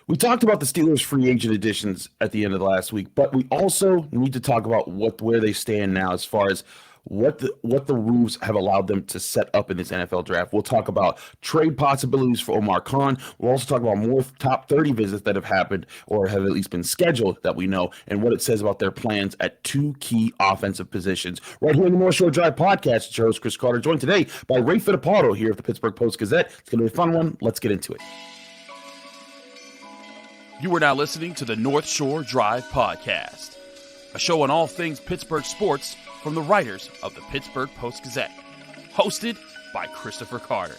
We talked about the Steelers' free agent additions at the end of the last week, but we also need to talk about where they stand now as far as what the rules have allowed them to set up in this NFL draft. We'll talk about trade possibilities for Omar Khan. We'll also talk about more top 30 visits that have happened or have at least been scheduled that we know, and what it says about their plans at two key offensive positions. Right here in the North Shore Drive podcast, it's your host Chris Carter, joined today by Ray Fittipaldo here at the Pittsburgh Post-Gazette. It's going to be a fun one. Let's get into it. You are now listening to the North Shore Drive podcast, a show on all things Pittsburgh sports from the writers of the Pittsburgh Post-Gazette, hosted by Christopher Carter.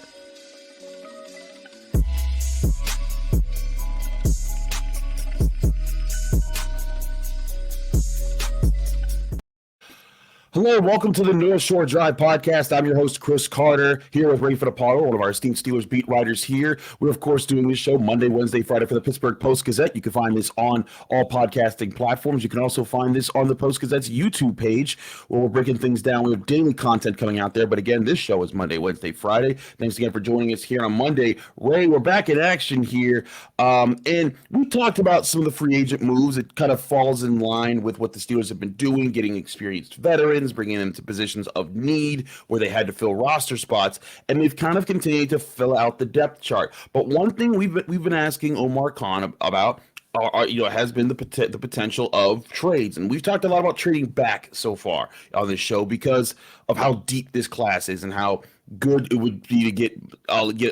Hello, welcome to the North Shore Drive podcast. I'm your host, Chris Carter, here with Ray Fittipaldo, one of our esteemed Steelers beat writers here. We're, of course, doing this show Monday, Wednesday, Friday for the Pittsburgh Post-Gazette. You can find this on all podcasting platforms. You can also find this on the Post-Gazette's YouTube page, where we're breaking things down. We have daily content coming out there, but again, this show is Monday, Wednesday, Friday. Thanks again for joining us here on Monday. Ray, we're back in action here, and we talked about some of the free agent moves. It kind of falls in line with what the Steelers have been doing, getting experienced veterans, bringing them to positions of need where they had to fill roster spots, and they've kind of continued to fill out the depth chart. But one thing we've been asking Omar Khan about has been the potential of trades, and we've talked a lot about trading back so far on this show because of how deep this class is and how good it would be to get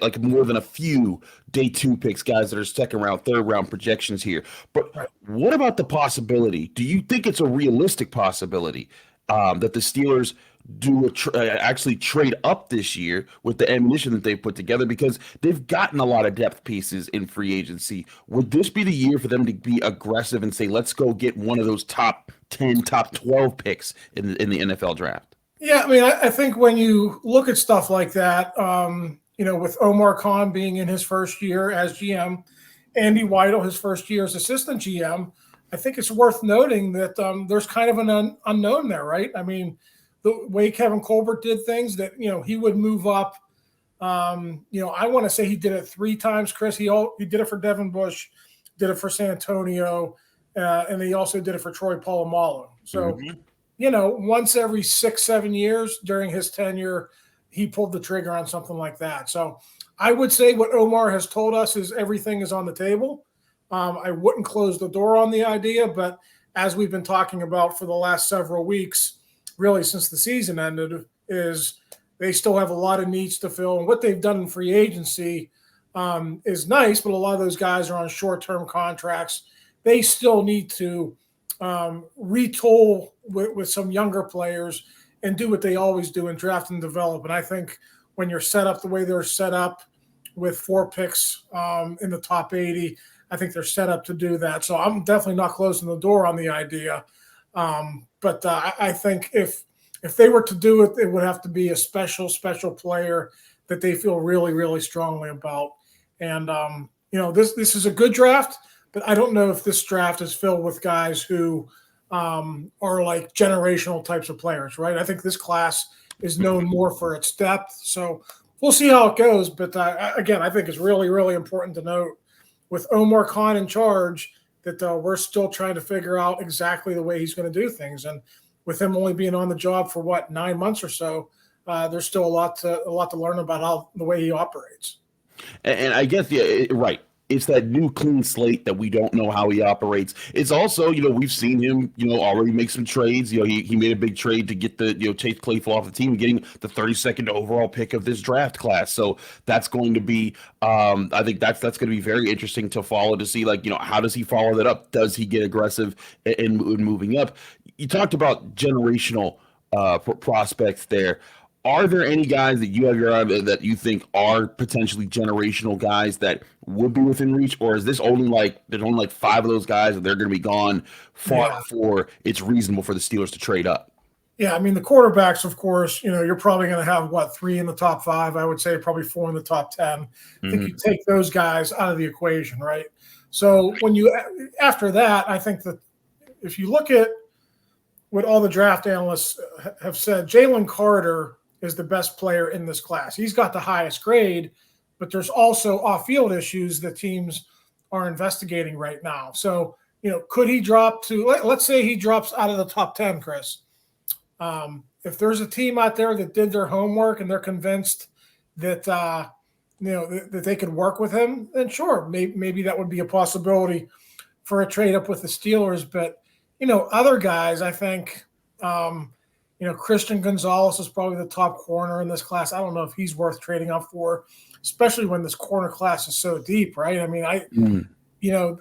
like more than a few day two picks, guys that are second round, third round projections here. But what about the possibility? Do you think it's a realistic possibility that the Steelers do actually trade up this year with the ammunition that they've put together, because they've gotten a lot of depth pieces in free agency? Would this be the year for them to be aggressive and say, let's go get one of those top 10, top 12 picks in the NFL draft? Yeah, I mean, I think when you look at stuff like that, with Omar Khan being in his first year as GM, Andy Weidel his first year as assistant GM, I think it's worth noting that there's kind of an unknown there, right? I mean, the way Kevin Colbert did things, that he would move up. I want to say he did it 3 times, Chris. He did it for Devin Bush, did it for San Antonio, and he also did it for Troy Polamalu. So, once every 6-7 years during his tenure, he pulled the trigger on something like that. So I would say what Omar has told us is everything is on the table. I wouldn't close the door on the idea, but as we've been talking about for the last several weeks, really since the season ended, is they still have a lot of needs to fill. And what they've done in free agency is nice, but a lot of those guys are on short-term contracts. They still need to retool with some younger players and do what they always do in draft and develop. And I think when you're set up the way they're set up with 4 picks in the top 80, I think they're set up to do that. So I'm definitely not closing the door on the idea. But I think if they were to do it, it would have to be a special player that they feel really, really strongly about. And, this is a good draft, but I don't know if this draft is filled with guys who are like generational types of players, right? I think this class is known more for its depth. So we'll see how it goes. But again, I think it's really, really important to note, with Omar Khan in charge, that we're still trying to figure out exactly the way he's going to do things. And with him only being on the job for 9 months or so, there's still a lot to learn about the way he operates. And I guess, right. It's that new clean slate that we don't know how he operates. It's also, we've seen him, already make some trades. He made a big trade to get the, Chase Claypool off the team, getting the 32nd overall pick of this draft class. So that's going to be, I think that's going to be very interesting to follow, to see, how does he follow that up? Does he get aggressive in moving up? You talked about generational prospects there. Are there any guys that you have your eye that you think are potentially generational guys that would be within reach, or is this there's only 5 of those guys and they're going to be gone far before it's reasonable for the Steelers to trade up? Yeah, I mean, the quarterbacks, of course, you're probably going to have 3 in the top 5. I would say probably 4 in the top 10. I think you take those guys out of the equation, right? So after that, I think that if you look at what all the draft analysts have said, Jalen Carter is the best player in this class. He's got the highest grade, but there's also off-field issues that teams are investigating right now. So, could he drop to, let's say he drops out of the top 10, Chris. If there's a team out there that did their homework and they're convinced that, that they could work with him, then sure, maybe that would be a possibility for a trade up with the Steelers. But, other guys, I think, Christian Gonzalez is probably the top corner in this class. I don't know if he's worth trading up for, especially when this corner class is so deep, right? I mean,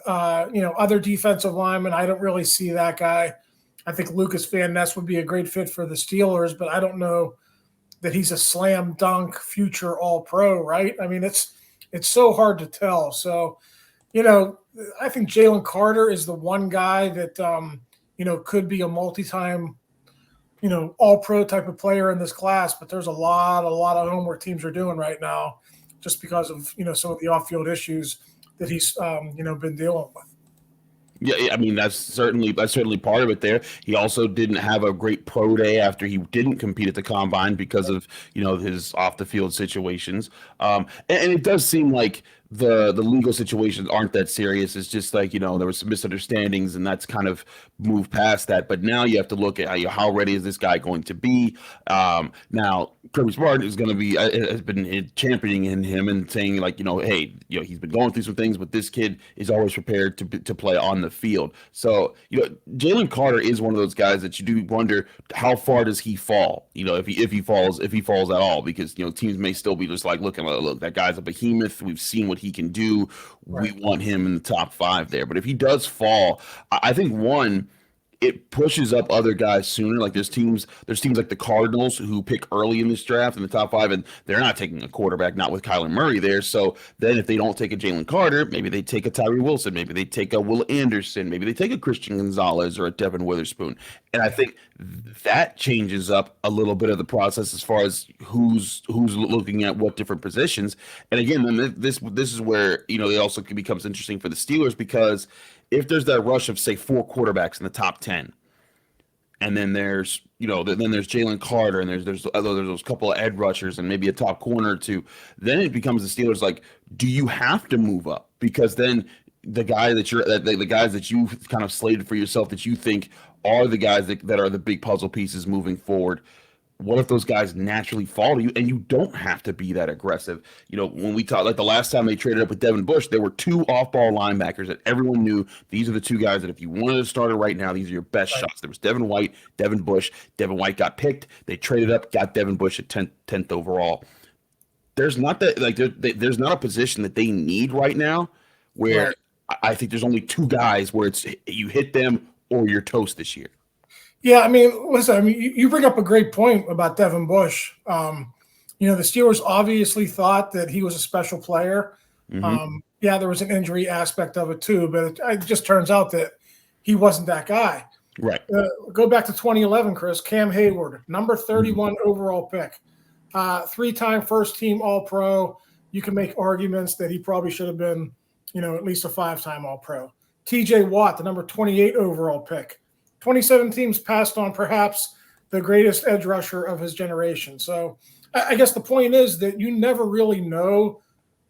other defensive linemen, I don't really see that guy. I think Lucas Van Ness would be a great fit for the Steelers, but I don't know that he's a slam dunk future All-Pro, right? I mean, it's so hard to tell. So, I think Jalen Carter is the one guy that, could be a multi-time, All-Pro type of player in this class, but there's a lot of homework teams are doing right now just because of, some of the off-field issues that he's, been dealing with. Yeah, I mean, that's certainly part of it there. He also didn't have a great pro day after he didn't compete at the combine because of, his off the field situations. And it does seem like the legal situations aren't that serious. It's just like, there was some misunderstandings and that's kind of moved past that. But now you have to look at how ready is this guy going to be? Now, Kirby Smart is going to be has been championing him and saying like, hey, he's been going through some things, but this kid is always prepared to play on the field. So, Jalen Carter is one of those guys that you do wonder how far does he fall? If he falls at all, because teams may still be just like looking at, look, that guy's a behemoth. We've seen what he can do. Right. We want him in the top 5 there. But if he does fall, I think it pushes up other guys sooner. Like there's teams like the Cardinals who pick early in this draft in the top 5, and they're not taking a quarterback, not with Kyler Murray there. So then if they don't take a Jalen Carter, maybe they take a Tyree Wilson, maybe they take a Will Anderson, maybe they take a Christian Gonzalez or a Devin Witherspoon. And I think that changes up a little bit of the process as far as who's looking at what different positions. And again, then this is where, it also becomes interesting for the Steelers, because if there's that rush of, say, 4 quarterbacks in the top 10, and then there's Jalen Carter, and there's those couple of edge rushers and maybe a top corner or two, then it becomes the Steelers like, do you have to move up? Because then the guys that you kind of slated for yourself that you think are the guys that are the big puzzle pieces moving forward, what if those guys naturally fall to you and you don't have to be that aggressive? When we talked, like the last time they traded up with Devin Bush, there were 2 off-ball linebackers that everyone knew these are the 2 guys that if you wanted to start it right now, these are your best shots. There was Devin White, Devin Bush. Devin White got picked. They traded up, got Devin Bush at 10th overall. There's not there's not a position that they need right now where I think there's only 2 guys where it's you hit them or you're toast this year. Yeah, I mean, listen, you bring up a great point about Devin Bush. The Steelers obviously thought that he was a special player. Mm-hmm. There was an injury aspect of it too, but it just turns out that he wasn't that guy. Right. Go back to 2011, Chris. Cam Hayward, number 31 overall pick, 3-time first-team All-Pro. You can make arguments that he probably should have been, at least a 5-time All-Pro. T.J. Watt, the number 28 overall pick. 27 teams passed on perhaps the greatest edge rusher of his generation. So I guess the point is that you never really know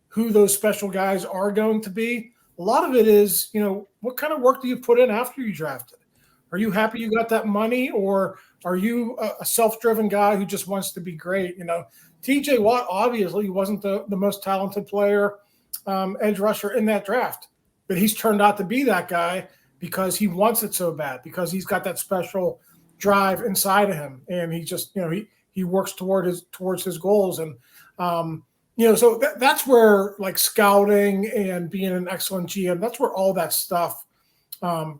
who those special guys are going to be. A lot of it is, what kind of work do you put in after you drafted? Are you happy you got that money, or are you a self-driven guy who just wants to be great? T.J. Watt obviously wasn't the most talented player, edge rusher in that draft, but he's turned out to be that guy because he wants it so bad, because he's got that special drive inside of him, and he just, he works towards his goals. And, so that's where like scouting and being an excellent GM, that's where all that stuff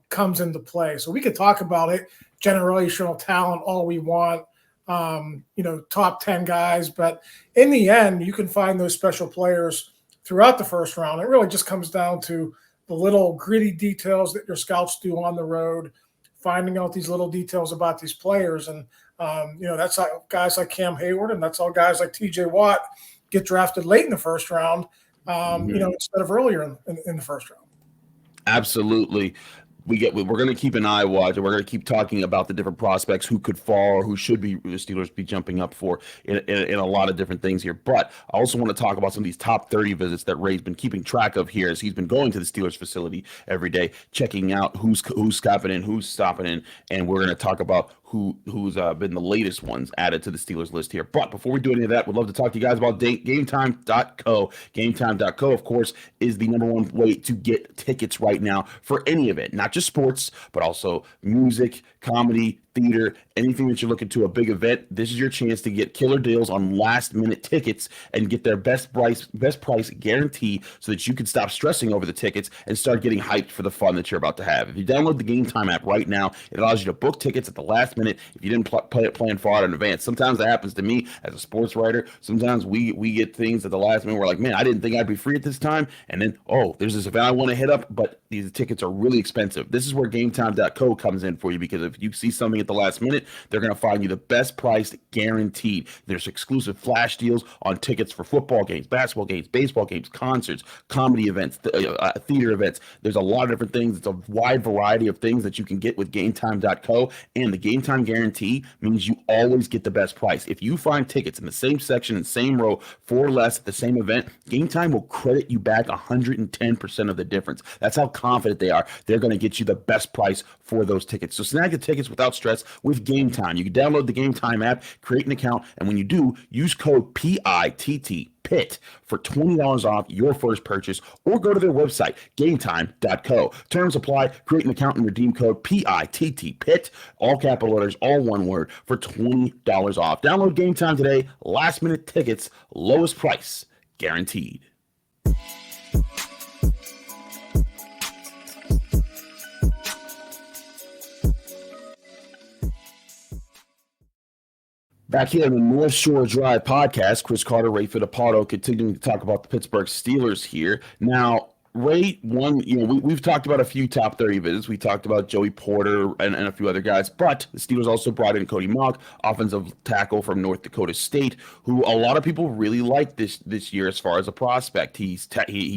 comes into play. So we could talk about it, generational talent, all we want, top 10 guys, but in the end, you can find those special players throughout the first round. It really just comes down to the little gritty details that your scouts do on the road, finding out these little details about these players. And, that's how guys like Cam Hayward and that's how guys like T.J. Watt get drafted late in the first round, instead of earlier in the first round. Absolutely. we're going to keep an eye watch, and we're going to keep talking about the different prospects who could fall or who should be the Steelers be jumping up for in a lot of different things here. But I also want to talk about some of these top 30 visits that Ray's been keeping track of here, as he's been going to the Steelers facility every day, checking out who's stopping in, who's stopping in, and we're going to talk about who's been the latest ones added to the Steelers list here. But before we do any of that, we'd love to talk to you guys about GameTime.co. GameTime.co, of course, is the number one way to get tickets right now for any event, not just sports, but also music, comedy, theater, anything that you're looking to a big event. This is your chance to get killer deals on last minute tickets and get their best price guarantee, so that you can stop stressing over the tickets and start getting hyped for the fun that you're about to have. If you download the Game Time app right now, it allows you to book tickets at the last minute if you didn't plan far out in advance. Sometimes that happens to me as a sports writer. Sometimes we get things at the last minute. We're like, man, I didn't think I'd be free at this time, and then there's this event I want to hit up, but these tickets are really expensive. This is where GameTime.co comes in for you, because if you see something at the last minute, they're going to find you the best price guaranteed. There's exclusive flash deals on tickets for football games, basketball games, baseball games, concerts, comedy events, theater events. There's a lot of different things. It's a wide variety of things that you can get with GameTime.co, and the Game Time guarantee means you always get the best price. If you find tickets in the same section and same row for less at the same event, Game Time will credit you back 110% of the difference. That's how confident they are. They're going to get you the best price for those tickets. So snag the tickets without stress with Game Time. You can download the Game Time app, create an account, and when you do, use code PITT for $20 off your first purchase, or go to their website, gametime.co. Terms apply. Create an account and redeem code PITT, all capital letters, all one word, for $20 off. Download Game Time today. Last minute tickets, lowest price guaranteed. Back here on the North Shore Drive podcast, Chris Carter, Ray Fittipaldo, continuing to talk about the Pittsburgh Steelers here. Now, Ray, we've talked about a few top 30 visits. We talked about Joey Porter and a few other guys, but the Steelers also brought in Cody Mauch, offensive tackle from North Dakota State, who a lot of people really liked this year as far as a prospect. He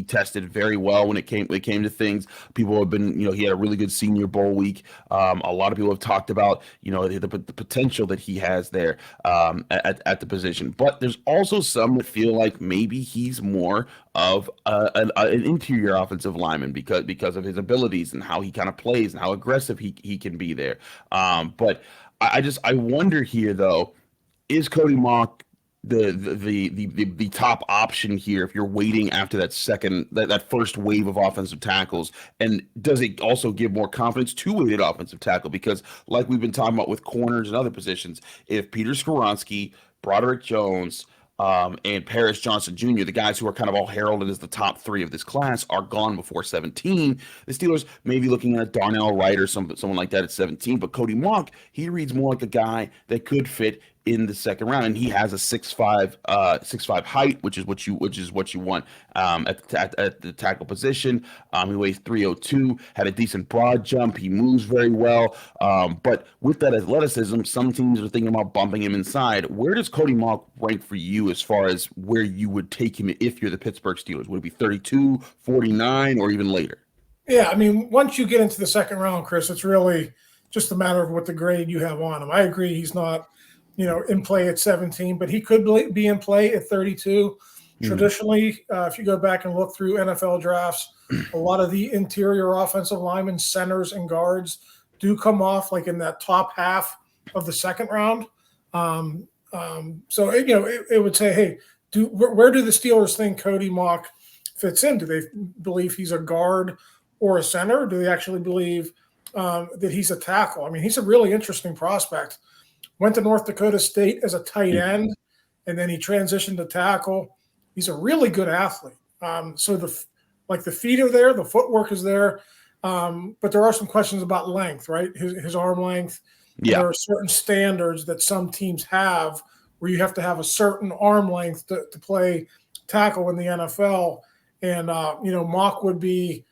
tested very well when it came to things. People have been, he had a really good Senior Bowl week. A lot of people have talked about, the potential that he has there at the position. But there's also some that feel like maybe he's more of an interior offensive lineman because of his abilities and how he kind of plays and how aggressive he can be there. But I wonder here, though, is Cody Mauch the top option here if you're waiting after that first wave of offensive tackles? And does it also give more confidence to weighted offensive tackle? Because like we've been talking about with corners and other positions, if Peter Skoronski, Broderick Jones, and Paris Johnson Jr., the guys who are kind of all heralded as the top three of this class, are gone before 17, the Steelers may be looking at Darnell Wright or someone like that at 17. But Cody Mauch, he reads more like a guy that could fit in the second round, and he has a 6'5" height, which is what you want at the tackle position. He weighs 302, had a decent broad jump. He moves very well, but with that athleticism, some teams are thinking about bumping him inside. Where does Cody Mauch rank for you as far as where you would take him if you're the Pittsburgh Steelers? Would it be 32, 49, or even later? Yeah, I mean, once you get into the second round, Chris, it's really just a matter of what the grade you have on him. I agree he's not in play at 17, but he could be in play at 32. Traditionally, if you go back and look through NFL drafts, a lot of the interior offensive linemen, centers, and guards do come off like in that top half of the second round. So it would say, hey, where do the Steelers think Cody Mauch fits in? Do they believe he's a guard or a center? Do they actually believe that he's a tackle? I mean, he's a really interesting prospect. Went to North Dakota State as a tight end, and then he transitioned to tackle. He's a really good athlete. So the feet are there, the footwork is there, but there are some questions about length, right? His arm length. Yeah. There are certain standards that some teams have where you have to have a certain arm length to play tackle in the NFL. And, Mauch would be,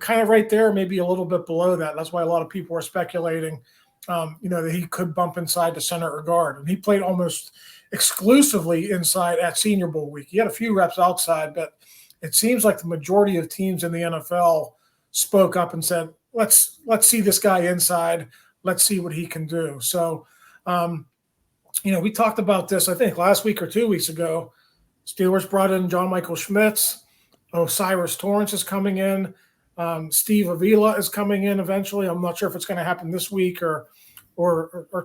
kind of right there, maybe a little bit below that. That's why a lot of people are speculating that he could bump inside to center or guard. And he played almost exclusively inside at Senior Bowl week. He had a few reps outside, but it seems like the majority of teams in the NFL spoke up and said, let's see this guy inside. Let's see what he can do. So, we talked about this, I think, last week or 2 weeks ago. Steelers brought in John Michael Schmitz. Osiris Torrance is coming in. Steve Avila is coming in eventually. I'm not sure if it's going to happen this week or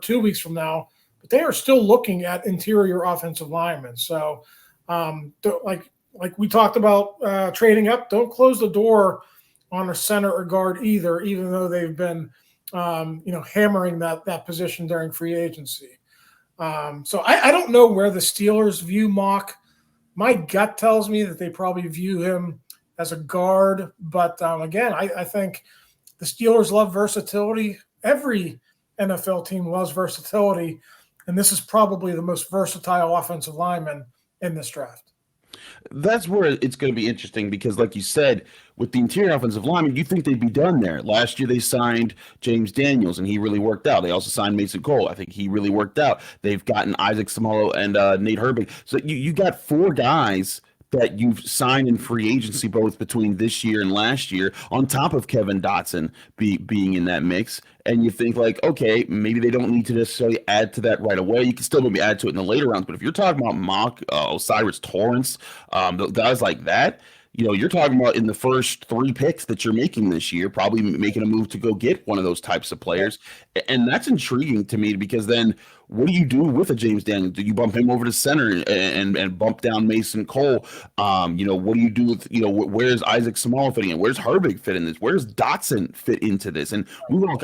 2 weeks from now, but they are still looking at interior offensive linemen. So, like we talked about trading up, don't close the door on a center or guard either, even though they've been, hammering that position during free agency. So I don't know where the Steelers view Mauch. My gut tells me that they probably view him as a guard. But again, I think the Steelers love versatility. Every NFL team loves versatility. And this is probably the most versatile offensive lineman in this draft. That's where it's going to be interesting because, like you said, with the interior offensive lineman, you think they'd be done there. Last year they signed James Daniels, and he really worked out. They also signed Mason Cole. I think he really worked out. They've gotten Isaac Samalo and Nate Herbig. So you got 4 guys that you've signed in free agency, both between this year and last year, on top of Kevin Dotson being in that mix. And you think like, okay, maybe they don't need to necessarily add to that right away. You can still maybe add to it in the later rounds. But if you're talking about Mauch, Osiris Torrance, guys like that, you're talking about in the first 3 picks that you're making this year, probably making a move to go get one of those types of players. And that's intriguing to me because then what do you do with a James Daniels? Do you bump him over to center and bump down Mason Cole? What do you do with, where's Isaac Samala fitting in? Where's Herbig fit in this? Where's Dotson fit into this? And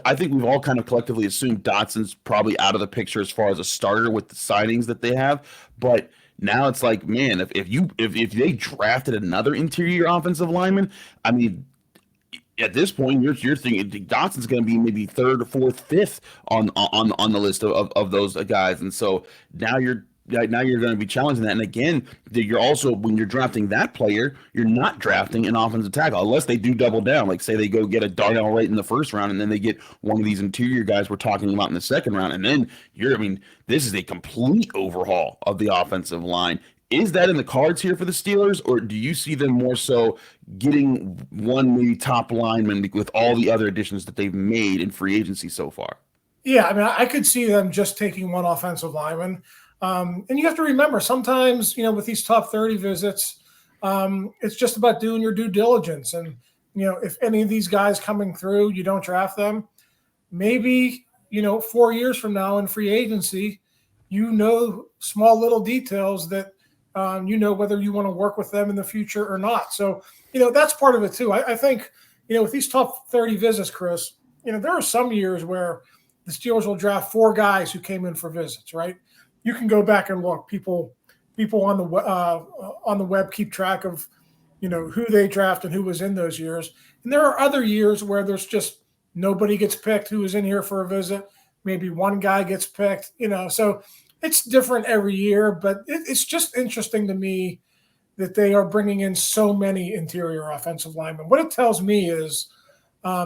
I think we've all kind of collectively assumed Dotson's probably out of the picture as far as a starter with the signings that they have. But now it's like, man, if they drafted another interior offensive lineman, I mean, at this point, you're thinking Dotson's going to be maybe 3rd or 4th, 5th on the list of those guys, and so now you're going to be challenging that. And again, you're also, when you're drafting that player, you're not drafting an offensive tackle unless they do double down. Like say they go get a Darnell Wright in the first round, and then they get one of these interior guys we're talking about in the second round, and then this is a complete overhaul of the offensive line. Is that in the cards here for the Steelers, or do you see them more so getting one maybe top lineman with all the other additions that they've made in free agency so far? Yeah, I mean, I could see them just taking one offensive lineman. And you have to remember, sometimes, with these top 30 visits, it's just about doing your due diligence. And, if any of these guys coming through, you don't draft them, maybe, 4 years from now in free agency, small little details that, whether you want to work with them in the future or not. So, that's part of it too. I think, with these top 30 visits, Chris, there are some years where the Steelers will draft 4 guys who came in for visits, right? You can go back and look. People on the web keep track of, who they draft and who was in those years. And there are other years where there's just nobody gets picked who was in here for a visit. Maybe one guy gets picked, so it's different every year, but it's just interesting to me that they are bringing in so many interior offensive linemen. What it tells me is I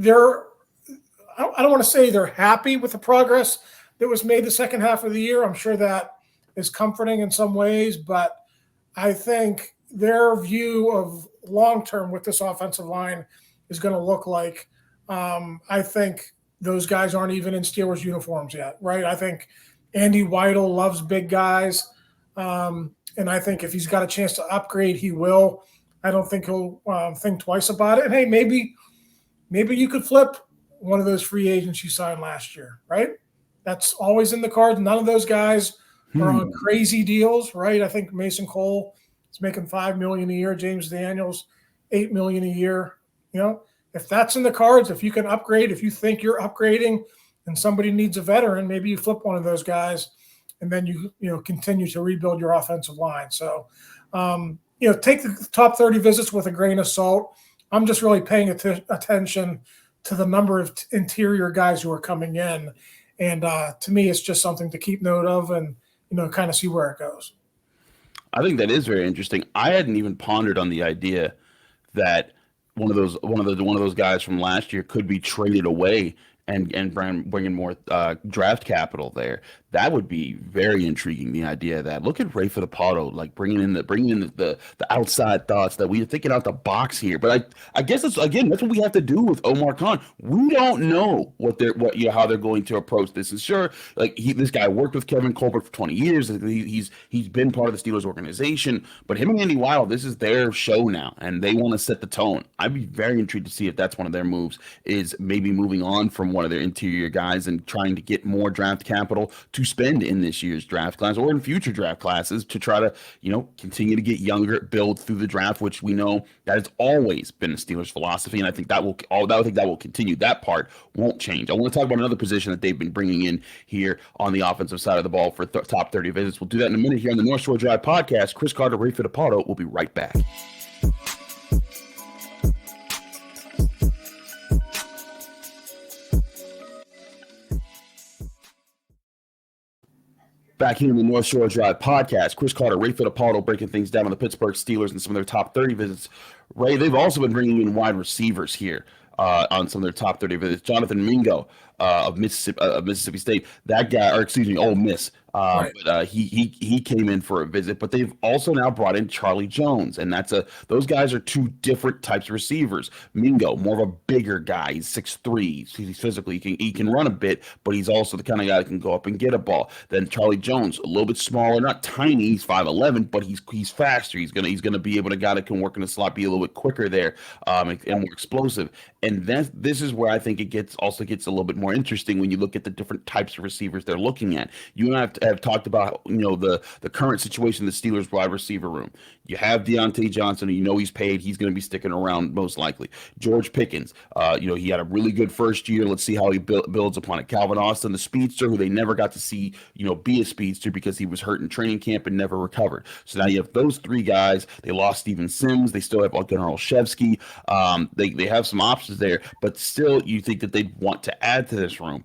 don't want to say they're happy with the progress that was made the second half of the year. I'm sure that is comforting in some ways, but I think their view of long-term with this offensive line is going to look like, I think those guys aren't even in Steelers uniforms yet, right? I think Andy Weidel loves big guys, and I think if he's got a chance to upgrade, he will. I don't think he'll think twice about it. And hey, maybe you could flip one of those free agents you signed last year, right? That's always in the cards. None of those guys are on crazy deals, right? I think Mason Cole is making $5 million a year. James Daniels, $8 million a year. If that's in the cards, if you can upgrade, if you think you're upgrading and somebody needs a veteran, maybe you flip one of those guys and then you continue to rebuild your offensive line. So, take the top 30 visits with a grain of salt. I'm just really paying attention to the number of interior guys who are coming in. And to me, it's just something to keep note of and, kind of see where it goes. I think that is very interesting. I hadn't even pondered on the idea that one of those guys from last year could be traded away and bring in more draft capital there. That would be very intriguing. The idea of that. Look at Ray Fittipaldo, like bringing in the outside thoughts that we are thinking out the box here. But I guess that's what we have to do with Omar Khan. We don't know how they're going to approach this. And sure, like this guy worked with Kevin Colbert for 20 years. He's been part of the Steelers organization. But him and Andy Weidl, this is their show now, and they want to set the tone. I'd be very intrigued to see if that's one of their moves, is maybe moving on from one of their interior guys and trying to get more draft capital to spend in this year's draft class or in future draft classes to try to, continue to get younger, build through the draft, which we know that has always been the Steelers' philosophy, and I think that will continue. That part won't change. I want to talk about another position that they've been bringing in here on the offensive side of the ball for top 30 visits. We'll do that in a minute here on the North Shore Drive podcast. Chris Carter, Ray Fittipaldo. We'll be right back. Back here in the North Shore Drive podcast, Chris Carter, Ray Fittipaldo breaking things down on the Pittsburgh Steelers and some of their top 30 visits. Ray, they've also been bringing in wide receivers here on some of their top 30 visits. Jonathan Mingo of Mississippi State, that guy, or excuse me, Ole Miss. Right. But he came in for a visit, but they've also now brought in Charlie Jones, and those guys are two different types of receivers. Mingo, more of a bigger guy. He's 6'3". He's physically, he can run a bit, but he's also the kind of guy that can go up and get a ball. Then Charlie Jones, a little bit smaller, not tiny. He's 5'11", but he's faster. He's gonna be able to guy that can work in the slot, be a little bit quicker there, and more explosive. And this is where I think it gets a little bit more interesting when you look at the different types of receivers they're looking at. You and I have talked about the current situation in the Steelers wide receiver room. You have Deontay Johnson, who he's paid. He's going to be sticking around most likely. George Pickens, he had a really good first year. Let's see how he builds upon it. Calvin Austin, the speedster, who they never got to see be a speedster because he was hurt in training camp and never recovered. So now you have those three guys. They lost Steven Sims. They still have Gunnar Olszewski. They have some options there, but still you think that they want to add to this room.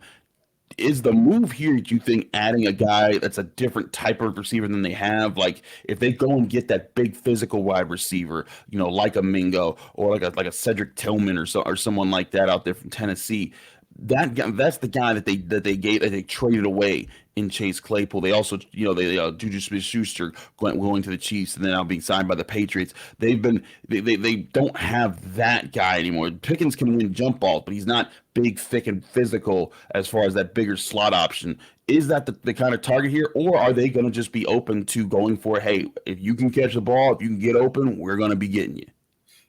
Is the move here, do you think, adding a guy that's a different type of receiver than they have? Like, if they go and get that big physical wide receiver, like a Mingo or like a Cedric Tillman or someone like that out there from Tennessee, that's the guy that they traded away in Chase Claypool. They also, Juju Smith-Schuster going to the Chiefs and then now being signed by the Patriots. They don't have that guy anymore. Pickens can win jump balls, but he's not big, thick, and physical as far as that bigger slot option. Is that the kind of target here, or are they going to just be open to going for, hey, if you can catch the ball, if you can get open, we're going to be getting you?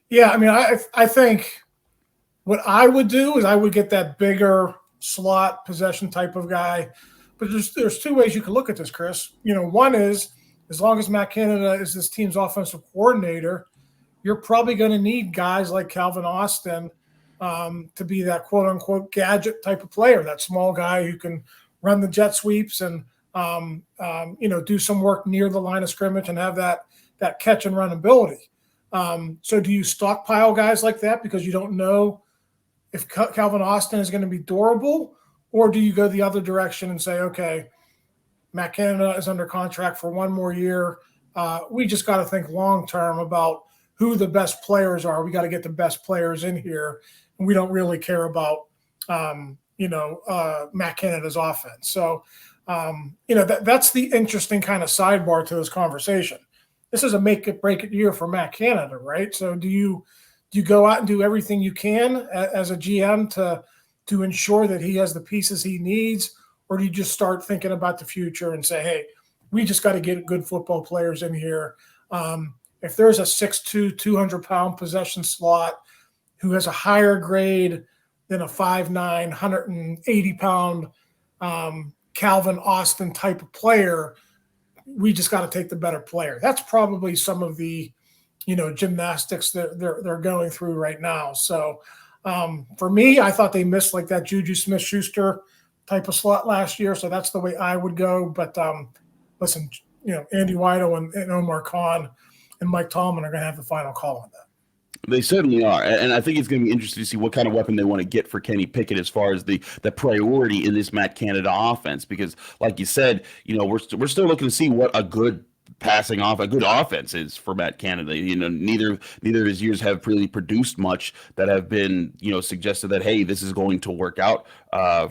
Yeah, I mean, I think what I would do is I would get that bigger slot possession type of guy. But there's two ways you can look at this, Chris. One is, as long as Matt Canada is this team's offensive coordinator, you're probably going to need guys like Calvin Austin to be that quote-unquote gadget type of player, that small guy who can run the jet sweeps and do some work near the line of scrimmage and have that catch and run ability. So do you stockpile guys like that because you don't know if Calvin Austin is going to be durable, or do you go the other direction and say, okay, Matt Canada is under contract for one more year. We just got to think long-term about who the best players are. We got to get the best players in here. And we don't really care about, Matt Canada's offense. So, that's the interesting kind of sidebar to this conversation. This is a make it break it year for Matt Canada, right? So do you go out and do everything you can as a GM to ensure that he has the pieces he needs, or do you just start thinking about the future and say, hey, we just got to get good football players in here? If there's a 6'2", 200-pound possession slot who has a higher grade than a 5'9", 180-pound Calvin Austin type of player, we just got to take the better player. That's probably some of the, gymnastics that they're going through right now. So for me, I thought they missed like that Juju Smith-Schuster type of slot last year. So that's the way I would go. But listen, Andy Weidl and Omar Khan and Mike Tomlin are going to have the final call on that. They certainly are, and I think it's going to be interesting to see what kind of weapon they want to get for Kenny Pickett as far as the priority in this Matt Canada offense. Because, like you said, we're still looking to see what a good passing off a good offense is for Matt Canada. Neither of his years have really produced much that have been, suggested that, hey, this is going to work out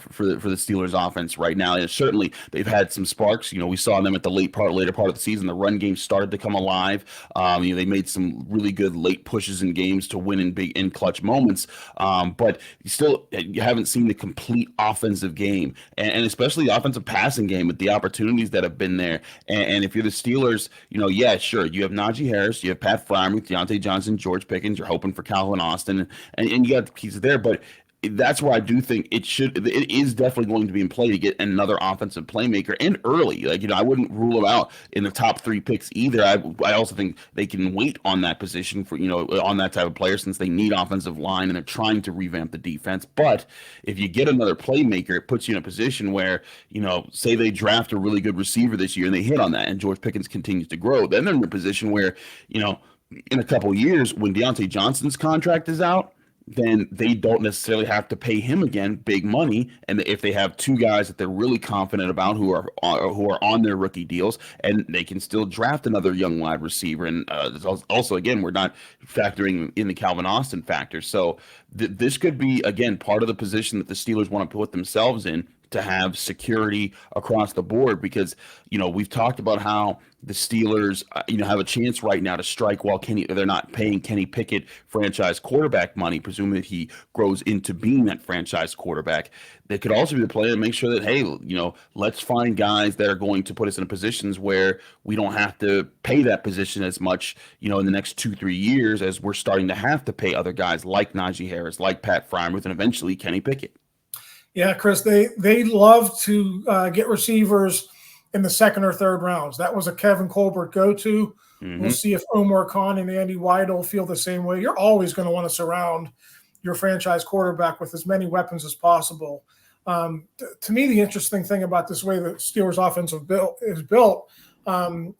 for the Steelers offense right now. And certainly they've had some sparks. We saw them at the later part of the season. The run game started to come alive. They made some really good late pushes in games to win in big in clutch moments. But you haven't seen the complete offensive game, and especially the offensive passing game with the opportunities that have been there. And if you're the Steelers, yeah, sure, you have Najee Harris, you have Pat Freiermuth, Deontay Johnson, George Pickens. You're hoping for Calvin Austin, and you got the pieces there, but that's where I do think it is definitely going to be in play to get another offensive playmaker, and early. I wouldn't rule him out in the top 3 picks either. I also think they can wait on that position for, on that type of player, since they need offensive line and they're trying to revamp the defense. But if you get another playmaker, it puts you in a position where, say they draft a really good receiver this year and they hit on that and George Pickens continues to grow, then they're in a position where, in a couple of years when Deontay Johnson's contract is out, then they don't necessarily have to pay him again big money. And if they have 2 guys that they're really confident about who are on their rookie deals, and they can still draft another young wide receiver. And also, again, we're not factoring in the Calvin Austin factor. So this could be, again, part of the position that the Steelers want to put themselves in, to have security across the board, because we've talked about how the Steelers have a chance right now to strike while they're not paying Kenny Pickett franchise quarterback money, presuming that he grows into being that franchise quarterback. They could also be the play to make sure that, hey, let's find guys that are going to put us in positions where we don't have to pay that position as much in the next 2-3 years, as we're starting to have to pay other guys like Najee Harris, like Pat Freiermuth, and eventually Kenny Pickett. Yeah, Chris, they love to get receivers in the 2nd or 3rd rounds. That was a Kevin Colbert go-to. Mm-hmm. We'll see if Omar Khan and Andy Weidel feel the same way. You're always going to want to surround your franchise quarterback with as many weapons as possible. To me, the interesting thing about this way the Steelers offense is built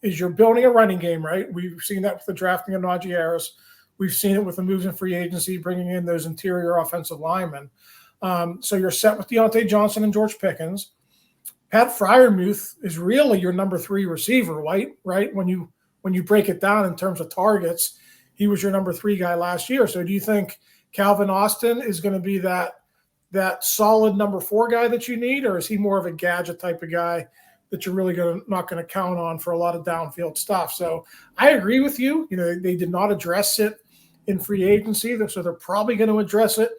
is you're building a running game, right? We've seen that with the drafting of Najee Harris. We've seen it with the moves in free agency, bringing in those interior offensive linemen. So you're set with Deontay Johnson and George Pickens. Pat Freiermuth is really your number 3 receiver, right? When you break it down in terms of targets, he was your number 3 guy last year. So do you think Calvin Austin is going to be that solid number 4 guy that you need, or is he more of a gadget type of guy that you're really not going to count on for a lot of downfield stuff? So I agree with you. They did not address it in free agency, so they're probably going to address it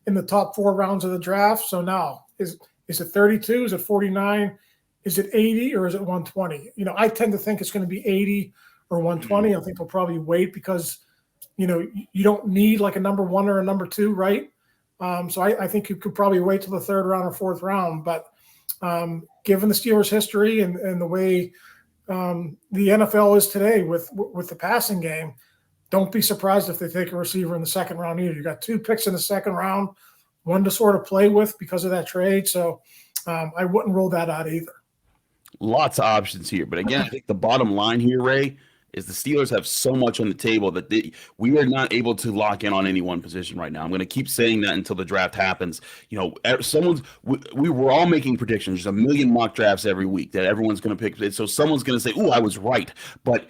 in the top 4 rounds of the draft. So now, is it 32? Is it 49? Is it 80 or is it 120? I tend to think it's going to be 80 or 120. I think they'll probably wait because, you don't need like a number 1 or a number 2, right? So I think you could probably wait till the 3rd round or 4th round. But given the Steelers' history and the way the NFL is today with the passing game, don't be surprised if they take a receiver in the 2nd round either. You got 2 picks in the 2nd round, 1 to sort of play with because of that trade. So I wouldn't rule that out either. Lots of options here. But again, I think the bottom line here, Ray, is the Steelers have so much on the table that we are not able to lock in on any one position right now. I'm going to keep saying that until the draft happens. We're all making predictions. There's a million mock drafts every week that everyone's going to pick. So someone's going to say, "Oh, I was right." But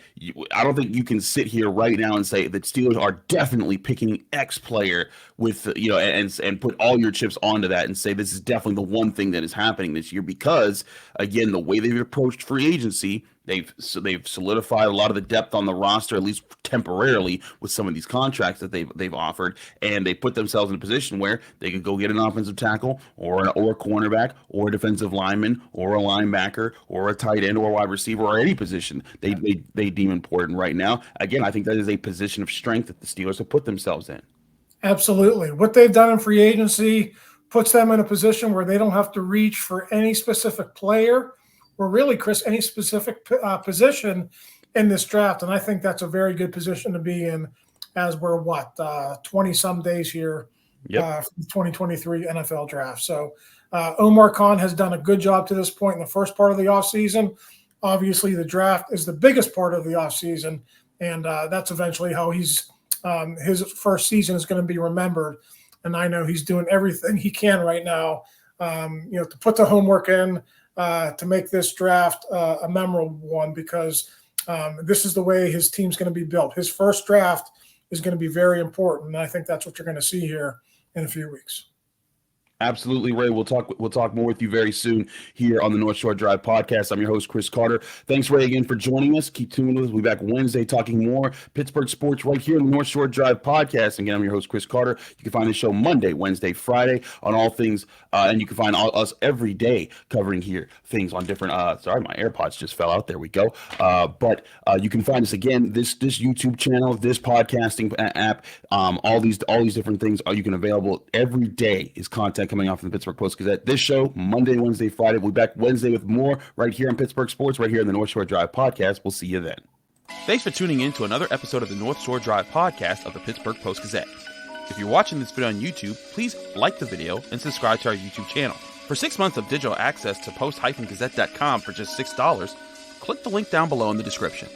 I don't think you can sit here right now and say that Steelers are definitely picking X player with and put all your chips onto that and say this is definitely the one thing that is happening this year, because again, the way they've approached free agency, they've solidified a lot of the depth on the roster, at least temporarily, with some of these contracts that they've offered, and they put themselves in a position where they could go get an offensive tackle or a cornerback or a defensive lineman or a linebacker or a tight end or a wide receiver or any position they deem important right now. Again, I think that is a position of strength that the Steelers have put themselves in. Absolutely. What they've done in free agency puts them in a position where they don't have to reach for any specific player or really, Chris, any specific position in this draft. And I think that's a very good position to be in as we're 20-some days here for the 2023 NFL draft. So Omar Khan has done a good job to this point in the first part of the offseason. Obviously, the draft is the biggest part of the offseason, and that's eventually how his first season is going to be remembered. And I know he's doing everything he can right now, to put the homework in, to make this draft a memorable one, because This is the way his team's going to be built. His first draft is going to be very important, and I think that's what you're going to see here in a few weeks. Absolutely, Ray. We'll talk more with you very soon here on the North Shore Drive podcast. I'm your host, Chris Carter. Thanks, Ray, again for joining us. Keep tuning with us. We'll be back Wednesday talking more Pittsburgh sports right here on the North Shore Drive podcast. Again, I'm your host, Chris Carter. You can find the show Monday, Wednesday, Friday on all things, and you can find us every day covering here things on different. Sorry, my AirPods just fell out. There we go. But you can find us again this YouTube channel, this podcasting app, all these different things you can available every day is content coming off from the Pittsburgh Post-Gazette. This show, Monday, Wednesday, Friday. We'll be back Wednesday with more right here on Pittsburgh Sports, right here on the North Shore Drive podcast. We'll see you then. Thanks for tuning in to another episode of the North Shore Drive podcast of the Pittsburgh Post-Gazette. If you're watching this video on YouTube, please like the video and subscribe to our YouTube channel. For 6 months of digital access to post-gazette.com for just $6, click the link down below in the description.